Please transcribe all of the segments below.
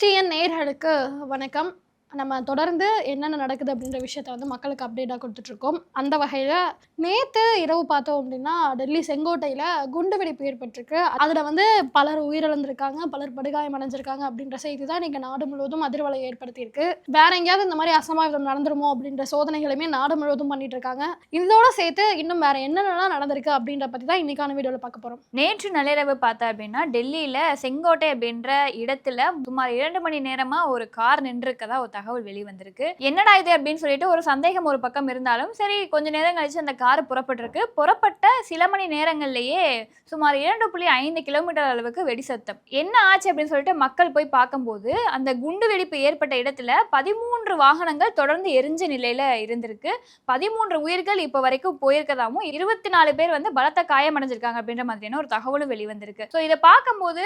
News நேயர்களுக்கு வணக்கம். நம்ம தொடர்ந்து என்னென்ன நடக்குது அப்படின்ற விஷயத்த வந்து மக்களுக்கு அப்டேட்டாக கொடுத்துட்ருக்கோம். அந்த வகையில் நேற்று இரவு பார்த்தோம் அப்படின்னா டெல்லி செங்கோட்டையில் குண்டுவெடிப்பு ஏற்பட்டிருக்கு. அதில் வந்து பலர் உயிரிழந்திருக்காங்க, பலர் படுகாயம் அடைஞ்சிருக்காங்க அப்படின்ற செய்தி தான் இன்றைக்கி நாடு முழுவதும் அதிர்வலை ஏற்படுத்தியிருக்கு. வேற எங்கேயாவது இந்த மாதிரி அசம்பாவிதம் நடந்துருமோ அப்படின்ற சோதனைகளுமே நாடு முழுவதும் பண்ணிட்டு இருக்காங்க. இதோட சேர்த்து இன்னும் வேற என்னென்னலாம் நடந்திருக்கு அப்படின்ற பற்றி தான் இன்னைக்கான வீடியோவில் பார்க்க போகிறோம். நேற்று நள்ளிரவு பார்த்தா அப்படின்னா டெல்லியில் செங்கோட்டை அப்படின்ற இடத்துல சுமார் 2 மணி நேரமாக ஒரு கார் நின்றுருக்கதா ஒரு தகவல் வெளிவந்திருக்கு. என்னடா இது அப்படின்னு சொல்லிட்டு ஒரு சந்தேகம் ஒரு பக்கம் இருந்தாலும் சரி, கொஞ்ச நேரம் கழிச்சு அந்த கார் புறப்பட்டிருக்கு. புறப்பட்ட சில மணி நேரங்கள்லேயே சுமார் 2.5 கிலோமீட்டர் அளவுக்கு வெடி சத்தம். என்ன ஆச்சு அப்படின்னு சொல்லிட்டு மக்கள் போய் பார்க்கும்போது அந்த குண்டு வெடிப்பு ஏற்பட்ட இடத்துல 13 வாகனங்கள் தொடர்ந்து எரிஞ்ச நிலையில இருந்திருக்கு. 13 உயிர்கள் இப்போ வரைக்கும் போயிருக்கதாவும் 24 பேர் வந்து பலத்த காயமடைஞ்சிருக்காங்க அப்படின்ற மாதிரியான ஒரு தகவலும் வெளிவந்திருக்கு. ஸோ இதை பார்க்கும்போது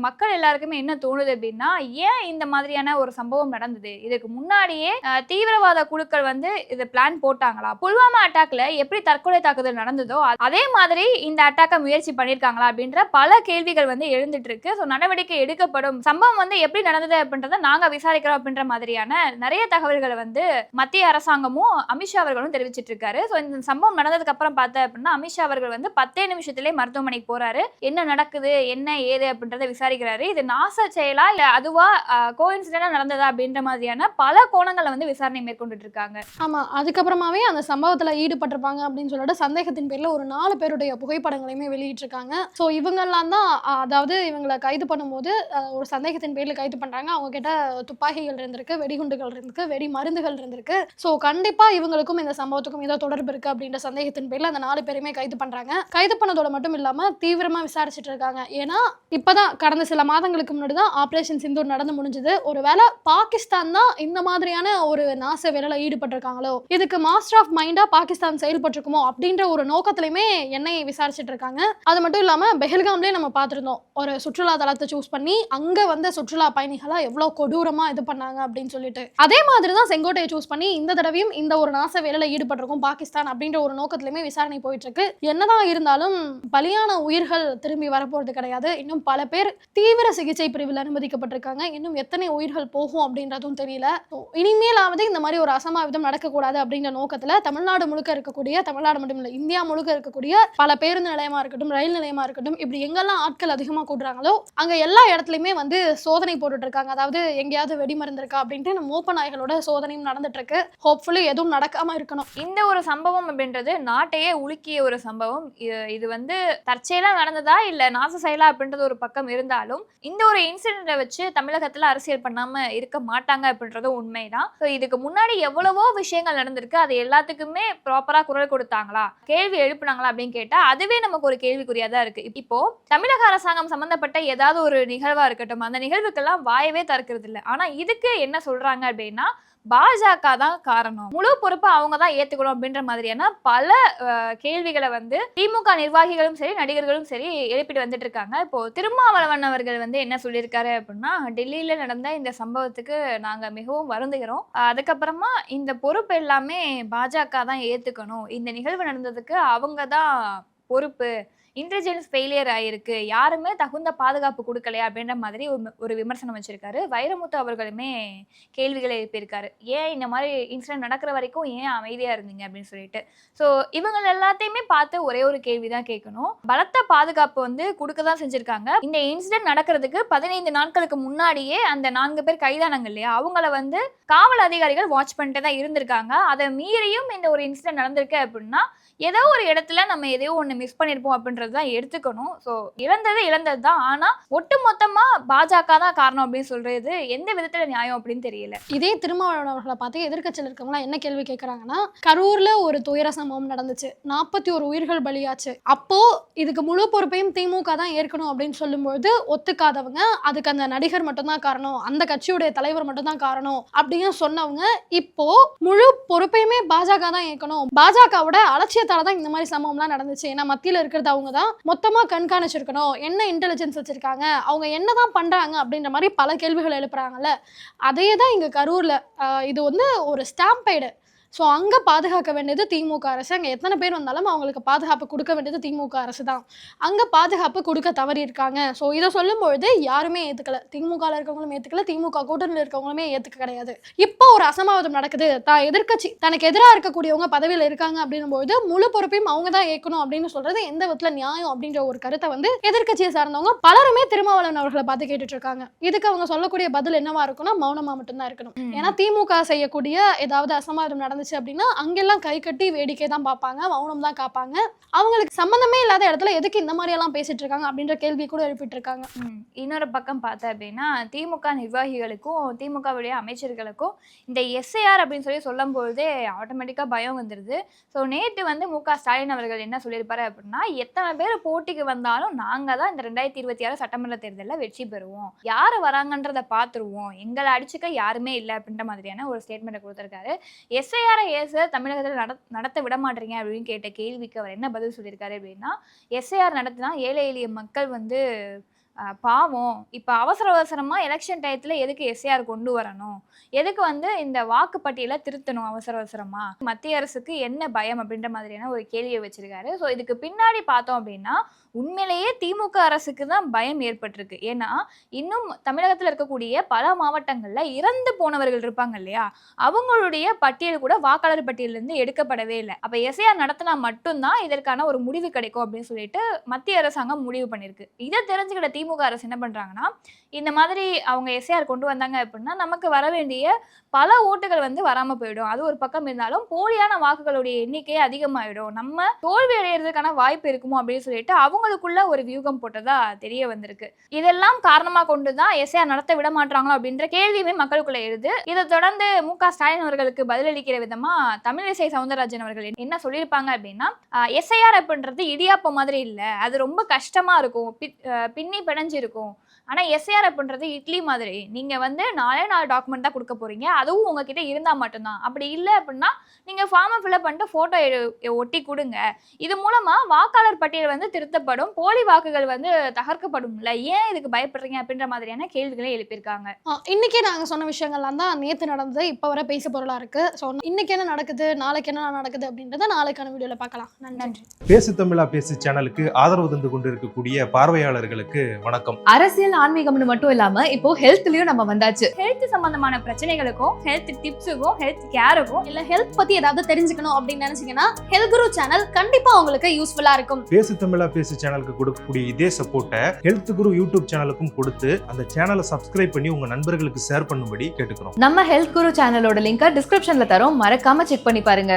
மக்கள் எல்லாருக்குமே என்ன தோணுது அப்படின்னா, ஏன் இந்த மாதிரியான ஒரு சம்பவம் நடந்தது? இதுக்கு முன்னாடியே தீவிரவாத குழுக்கள் வந்து இது பிளான் போட்டாங்களா? புல்வாமா அட்டாக்ல எப்படி தற்கொலை தாக்குதல் நடந்ததோ அதே மாதிரி இந்த அட்டாக்கை முயற்சி பண்ணியிருக்காங்களா அப்படின்ற பல கேள்விகள் வந்து எழுந்துட்டு இருக்கு. ஸோ நடவடிக்கை எடுக்கப்படும், சம்பவம் வந்து எப்படி நடந்தது அப்படின்றத நாங்க விசாரிக்கிறோம் அப்படின்ற மாதிரியான நிறைய தகவல்களை வந்து மத்திய அரசாங்கமும் அமித்ஷா அவர்களும் தெரிவிச்சிட்டு இருக்காரு. ஸோ இந்த சம்பவம் நடந்ததுக்கு அப்புறம் பார்த்தா அப்படின்னா அமித்ஷா அவர்கள் வந்து 10 நிமிஷத்திலே மருத்துவமனைக்கு போறாரு. என்ன நடக்குது, என்ன ஏது அப்படின்றத விசாரிக்கிறாரு. இது நாச செயலா இல்ல அதுவா கோஇன்சிடென்டா நடந்ததா அப்படின்ற மாதிரியான பல கோணங்களை வந்து விசாரணை மேற்கொண்டுட்டு இருக்காங்க. ஆமா, அதுக்கப்புறமாவே அந்த சம்பவத்துல ஈடுபட்டிருப்பாங்க அப்படின்னு சொல்லிட்டு சந்தேகத்தின் பேர்ல ஒரு 4 பேருடைய புகைப்படங்களையுமே வெளியிட்டிருக்காங்க. ஸோ இவங்கெல்லாம் தான், அதாவது இவங்களை கைது பண்ணும்போது ஒரு சந்தேகத்தின் பேர்ல கைது பண்றாங்க. அவங்க கிட்ட துப்பாக்கிகள் இருந்திருக்கு, வெடிகுண்டுகள் இருந்திருக்கு, வெடி மருந்துகள் இருந்திருக்கு. ஸோ கண்டிப்பா இவங்களுக்கும் இந்த சம்பவத்துக்கும் ஏதோ தொடர்பு இருக்கு அப்படின்ற சந்தேகத்தின் பேர்ல அந்த 4 பேருமே கைது பண்றாங்க. கைது பண்ணதோட மட்டும் இல்லாம தீவிரமா விசாரிச்சுட்டு இருக்காங்க. ஏன்னா இப்பதான் கடந்த சில மாதங்களுக்கு முன்னாடி தான் ஆபரேஷன் சிந்தூர் நடந்து முடிஞ்சது. ஒருவேளை பாகிஸ்தான் தான் இந்த மாதிரியான ஒரு நாச வேலையில ஈடுபட்டிருக்காங்களோ, இதுக்கு மாஸ்டர் ஆஃப் மைண்டா பாகிஸ்தான் செயல்பட்டிருக்குமோ அப்படின்ற ஒரு நோக்கத்திலுமே எண்ணெயை விசாரிச்சுட்டு இருக்காங்க. அது மட்டும் இல்லாம பெஹல்காம்லயே நம்ம பார்த்திருந்தோம், ஒரு சுற்றுலா தலத்தை சூஸ் பண்ணி அங்க வந்து சுற்றுலா பயணிகளா எவ்வளவு கொடூரமா இது பண்ணாங்க அப்படின்னு சொல்லிட்டு, அதே மாதிரிதான் செங்கோட்டையை சூஸ் பண்ணி இந்த தடவையும் இந்த ஒரு நாச வேலையில ஈடுபட்டிருக்கும் பாகிஸ்தான் அப்படின்ற ஒரு நோக்கத்திலுமே விசாரணை போயிட்டு இருக்கு. என்னதான் இருந்தாலும் பலியான உயிர்கள் திரும்பி வரப்போறது கிடையாது. இன்னும் பல பேர் தீவிர சிகிச்சை பிரிவில் அனுமதிக்கப்பட்டிருக்காங்க. இன்னும் எத்தனை உயிர்கள் போகும் அப்படின்றதும் தெரியல. இனிமேலாவது இந்த மாதிரி ஒரு அசம்பாவிதம் நடக்கக்கூடாது அப்படின்ற நோக்கத்துல தமிழ்நாடு முழுக்க இருக்கக்கூடிய, தமிழ்நாடு மட்டும் இல்லை இந்தியா முழுக்க இருக்கக்கூடிய பல பேருந்து நிலையமா இருக்கட்டும், ரயில் நிலையமா இருக்கட்டும், இப்படி எங்கெல்லாம் ஆட்கள் அதிகமா கூடுறாங்களோ அங்க எல்லா இடத்துலயுமே வந்து சோதனை போட்டுட்டு இருக்காங்க. அதாவது எங்கேயாவது வெடிமருந்து இருக்கா அப்படின்ட்டு மோப்ப நாய்களோட சோதனையும் நடந்துட்டு இருக்கு. ஹோப்ஃபுல்லி எதுவும் நடக்காம இருக்கணும். இந்த ஒரு சம்பவம் அப்படின்றது நாட்டையே உலுக்கிய ஒரு சம்பவம். இது வந்து தற்செயலா நடந்ததா இல்ல நாச செயலா அப்படின்றது ஒரு பக்கம் இருந்தாலும், இந்த ஒரு இன்சிடென்ட்டை வச்சு தமிழகத்துல அரசியல் பண்ணாம இருக்க மாட்டாங்க அப்படின்றது உண்மைதான். இதுக்கு முன்னாடி எவ்வளவோ விஷயங்கள் நடந்திருக்கு. அது எல்லாத்துக்குமே ப்ராப்பரா குரல் கொடுத்தாங்களா, கேள்வி எழுப்புனாங்களா அப்படின்னு கேட்டா அதுவே நமக்கு ஒரு கேள்விக்குறியா தான் இருக்கு. இப்போ தமிழக அரசாங்கம் சம்பந்தப்பட்ட ஏதாவது ஒரு நிகழ்வா இருக்கட்டும், அந்த நிகழ்வுக்கெல்லாம் வாயவே திறக்கிறது இல்லை. ஆனா இதுக்கு என்ன சொல்றாங்க அப்படின்னா, பாஜக தான் காரணம், முழு பொறுப்பு அவங்க தான் ஏத்துக்கணும் அப்படின்ற மாதிரியான பல கேள்விகளை வந்து திமுக நிர்வாகிகளும் சரி, நடிகர்களும் சரி எழுப்பிட்டு வந்துட்டு இருக்காங்க. இப்போ திருமாவளவன் அவர்கள் வந்து என்ன சொல்லியிருக்காரு அப்படின்னா, டெல்லியில நடந்த இந்த சம்பவத்துக்கு நாங்க மிகவும் வருந்துகிறோம். அதுக்கப்புறமா இந்த பொறுப்பு எல்லாமே பாஜக தான் ஏத்துக்கணும், இந்த நிகழ்வு நடந்ததுக்கு அவங்க தான் பொறுப்பு, இன்டெலிஜென்ஸ் ஃபெயிலியர் ஆயிருக்கு, யாருமே தகுந்த பாதுகாப்பு கொடுக்கலையா அப்படின்ற மாதிரி ஒரு விமர்சனம் வச்சிருக்காரு. வைரமுத்து அவர்களுமே கேள்விகளை எழுப்பியிருக்காரு. ஏன் இந்த மாதிரி இன்சிடென்ட் நடக்கிற வரைக்கும் ஏன் அமைதியா இருந்தீங்க அப்படின்னு சொல்லிட்டு. ஸோ இவங்க எல்லாத்தையுமே பார்த்து ஒரே ஒரு கேள்வி தான் கேட்கணும். பலத்த பாதுகாப்பு வந்து கொடுக்க தான் செஞ்சிருக்காங்க. இந்த இன்சிடென்ட் நடக்கிறதுக்கு 15 நாட்களுக்கு முன்னாடியே அந்த 4 பேர் கைதானாங்க இல்லையா, அவங்கள வந்து காவல் அதிகாரிகள் வாட்ச் பண்ணிட்டு தான் இருந்திருக்காங்க. அதை மீறியும் இந்த ஒரு இன்சிடென்ட் நடந்திருக்கு அப்படின்னா ஏதோ ஒரு இடத்துல நம்ம எதையோ ஒன்று மிஸ் பண்ணியிருப்போம் அப்படின்றது தான் எடுத்துக்கணும். ஸோ இழந்தது தான். ஆனால் ஒட்டு மொத்தமாக பாஜக தான் காரணம் அப்படின்னு சொல்றது எந்த விதத்தில் நியாயம் அப்படின்னு தெரியல. இதே திருமாவளவன் அவர்களை பார்த்து எதிர்க்கட்சியில் இருக்கவங்களாம் என்ன கேள்வி கேட்குறாங்கன்னா, கரூர்ல ஒரு துயர சம்பவம் நடந்துச்சு, 41 உயிர்கள் பலியாச்சு, அப்போ இதுக்கு முழு பொறுப்பையும் திமுக தான் ஏற்கணும் அப்படின்னு சொல்லும்போது ஒத்துக்காதவங்க, அதுக்கு அந்த நடிகர் மட்டும்தான் காரணம், அந்த கட்சியுடைய தலைவர் மட்டும்தான் காரணம் அப்படின்னு சொன்னவங்க, இப்போ முழு பொறுப்பையுமே பாஜக தான் ஏற்கணும், பாஜகவோட அலட்சிய தான் இந்த மாதிரி சம்பவம்லாம் நடந்துச்சு, ஏன்னா மத்தியில் இருக்கிறது அவங்க தான், மொத்தமா கண்காணிச்சிருக்கணும், என்ன இன்டெலிஜென்ஸ் வச்சிருக்காங்க, அவங்க என்னதான் பண்றாங்க அப்படின்ற மாதிரி பல கேள்விகள் எழுப்புறாங்கல்ல. அதே தான் இங்க கரூர்ல இது வந்து ஒரு ஸ்டாம்பைடு, ஸோ அங்கே பாதுகாக்க வேண்டியது திமுக அரசு. அங்கே எத்தனை பேர் வந்தாலும் அவங்களுக்கு பாதுகாப்பு கொடுக்க வேண்டியது திமுக அரசு தான். அங்கே பாதுகாப்பு கொடுக்க தவறி இருக்காங்க. ஸோ இதை சொல்லும்பொழுது யாருமே ஏற்றுக்கல. திமுகவில் இருக்கவங்களும் ஏற்றுக்கல, திமுக கூட்டணியில் இருக்கவங்களுமே ஏற்றுக்க கிடையாது. இப்போ ஒரு அசம்பாவிதம் நடக்குது. எதிர்க்கட்சி தனக்கு எதிராக இருக்கக்கூடியவங்க பதவியில் இருக்காங்க அப்படின்னும் போது முழு பொறுப்பையும் அவங்க தான் ஏற்கணும் அப்படின்னு சொல்றது எந்த விதத்தில் நியாயம் அப்படின்ற ஒரு கருத்தை வந்து எதிர்க்கட்சியை சார்ந்தவங்க பலருமே திருமாவளவன் அவர்களை பார்த்து கேட்டுட்டு இருக்காங்க. இதுக்கு அவங்க சொல்லக்கூடிய பதில் என்னவா இருக்கும்னா மௌனமா மட்டும்தான் இருக்கணும். ஏன்னா திமுக செய்யக்கூடிய ஏதாவது அசம்பாவிதம் நடந்துச்சு அப்படின்னா அங்கெல்லாம் கை கட்டி வேடிக்கை தான் பார்ப்பாங்க, மௌனம் தான் காப்பாங்க. அவங்களுக்கு சம்பந்தமே இல்லாத இடத்துல எதுக்கு இந்த மாதிரி எல்லாம் பேசிட்டு இருக்காங்க அப்படின்ற கேள்வி கூட எழுப்பிட்டு இருக்காங்க. இன்னொரு பக்கம் பார்த்தா அப்படின்னா திமுக நிர்வாகிகளுக்கும் திமுகவுடைய அமைச்சர்களுக்கும் இந்த எஸ்ஐஆர் அப்படின்னு சொல்லி சொல்லும் பொழுதே ஆட்டோமேட்டிக்கா பயம் வந்துருது. ஸோ நேற்று வந்து மு.க. ஸ்டாலின் அவர்கள் என்ன சொல்லியிருப்பாரு அப்படின்னா, எத்தனை பேர் போட்டிக்கு வந்தாலும் நாங்க தான் இந்த 2026 சட்டமன்ற தேர்தலில் வெற்றி பெறுவோம், யாரு வராங்கன்றதை பார்த்துருவோம், எங்களை அடிச்சுக்க யாருமே இல்லை அப்படின்ற மாதிரியான ஒரு ஸ்டேட்மெண்ட்டை கொடுத்திருக்காரு. எஸ்ஐஆரை தமிழகத்தில் நடத்த விட மாட்டீங்க அப்படின்னு கேட்ட கேள்விக்கு அவர் என்ன பதில் சொல்லியிருக்காரு அப்படின்னா, எஸ்ஐஆர் நடத்தினா ஏழை எளிய மக்கள் வந்து பாவம், இப்போ அவசரமா எலெக்ஷன் டயத்துல எதுக்கு எஸ்ஐஆர் கொண்டு வரணும், எதுக்கு வந்து இந்த வாக்குப்பட்டியலை திருத்தணும் அவசரமா, மத்திய அரசுக்கு என்ன பயம் அப்படின்ற மாதிரியான ஒரு கேள்வியை வச்சிருக்காரு. ஸோ இதுக்கு பின்னாடி பார்த்தோம் அப்படின்னா உண்மையிலேயே திமுக அரசுக்கு தான் பயம் ஏற்பட்டிருக்கு. ஏன்னா இன்னும் தமிழகத்தில் இருக்கக்கூடிய பல மாவட்டங்கள்ல இறந்து போனவர்கள் இருப்பாங்க இல்லையா, அவங்களுடைய பட்டியல் கூட வாக்காளர் பட்டியலிருந்து எடுக்கப்படவே இல்லை. அப்ப எஸ்ஐஆர் நடத்தினா மட்டும்தான் இதற்கான ஒரு முடிவு கிடைக்கும் அப்படின்னு சொல்லிட்டு மத்திய அரசாங்கம் முடிவு பண்ணிருக்கு. இதை தெரிஞ்சுக்கிட்ட திமுக அரசு என்ன பண்றாங்கன்னா, இந்த மாதிரி அவங்க எஸ்ஐஆர் கொண்டு வந்தாங்க அப்படின்னா நமக்கு வர வேண்டிய பல ஓட்டுகள் வந்து வராம போயிடும். அது ஒரு பக்கம் இருந்தாலும் போலியான வாக்குகளுடைய எண்ணிக்கை அதிகமாயிடும், நம்ம தோல்வி அடைகிறதுக்கான வாய்ப்பு இருக்குமோ அப்படின்னு சொல்லிட்டு அவங்களுக்குள்ள ஒரு வியூகம் போட்டதா தெரிய வந்திருக்கு. இதெல்லாம் காரணமா கொண்டுதான் எஸ்ஐஆர் நடத்த விட மாட்டாங்களோ அப்படின்ற கேள்வியுமே மக்களுக்குள்ள எழுது. இதை தொடர்ந்து மு.க. ஸ்டாலின் அவர்களுக்கு பதிலளிக்கிற விதமா தமிழிசை சவுந்தரராஜன் அவர்கள் என்ன சொல்லியிருப்பாங்க அப்படின்னா, எஸ்ஐஆர் அப்படின்றது இடியாப்பம் மாதிரி இல்லை, அது ரொம்ப கஷ்டமா இருக்கும், பின்னி பிணைஞ்சு இருக்கும். ஆனா எஸ்ஐஆர் அப்படின்றது இட்லி மாதிரி, நீங்க வந்து 4 டாக்குமெண்ட் தான் கொடுக்க போறீங்க, அதுவும் உங்ககிட்ட இருந்தா மட்டும்தான். அப்படி இல்லை அப்படின்னா நீங்க ஃபார்மை ஃபில்அப் பண்ணிட்டு போட்டோ ஒட்டி கொடுங்க. இது மூலமா வாக்காளர் பட்டியல் வந்து திருத்தப்படும், போலி வாக்குகள் வந்து தகர்க்கப்படும்ல, ஏன் இதுக்கு பயப்படுறீங்க அப்படின்ற மாதிரியான கேள்விகளை எழுப்பியிருக்காங்க. இன்னைக்கே நாங்க சொன்ன விஷயங்கள்லாம் தான் நேற்று நடந்தது, இப்போ வர பேச பொருளா இருக்கு. ஸோ இன்னைக்கு என்ன நடக்குது, நாளைக்கு என்ன நடக்குது அப்படின்றத நாளைக்கான வீடியோல பார்க்கலாம். நன்றி. பேசு தமிழா பேசு சேனலுக்கு ஆதரவு தந்து கொண்டு இருக்கக்கூடிய பார்வையாளர்களுக்கு வணக்கம். அரசியல் ஆன்மீகம்னு மட்டும் இல்லாம இப்போ ஹெல்த்லயும் நம்ம வந்தாச்சு. ஹெல்த் சம்பந்தமான பிரச்சனைகளுக்கும் ஹெல்த் டிப்ஸுக்கும் ஹெல்த் கேருக்கும் இல்ல ஹெல்த் பத்தி ஏதாவது தெரிஞ்சுக்கணும் அப்படின்னு நினைச்சீங்கன்னா ஹெல்த் குரு சேனல் கண்டிப்பா உங்களுக்கு யூஸ்ஃபுல்லா இருக்கும். பேசு தமிழா பேசு சேனலுக்கு கொடுக்கக்கூடிய இதே சப்போர்ட்டை ஹெல்த் குரு யூடியூப் சேனலுக்கும் கொடுத்து அந்த சேனலை சப்ஸ்கிரைப் பண்ணி உங்க நண்பர்களுக்கு ஷேர் பண்ணும்படி கேட்டுக்கிறோம். நம்ம ஹெல்த் குரு சேனலோட லிங்கை டிஸ்கிரிப்ஷன்ல தரோம், மறக்காம செக் பண்ணி பாருங்க.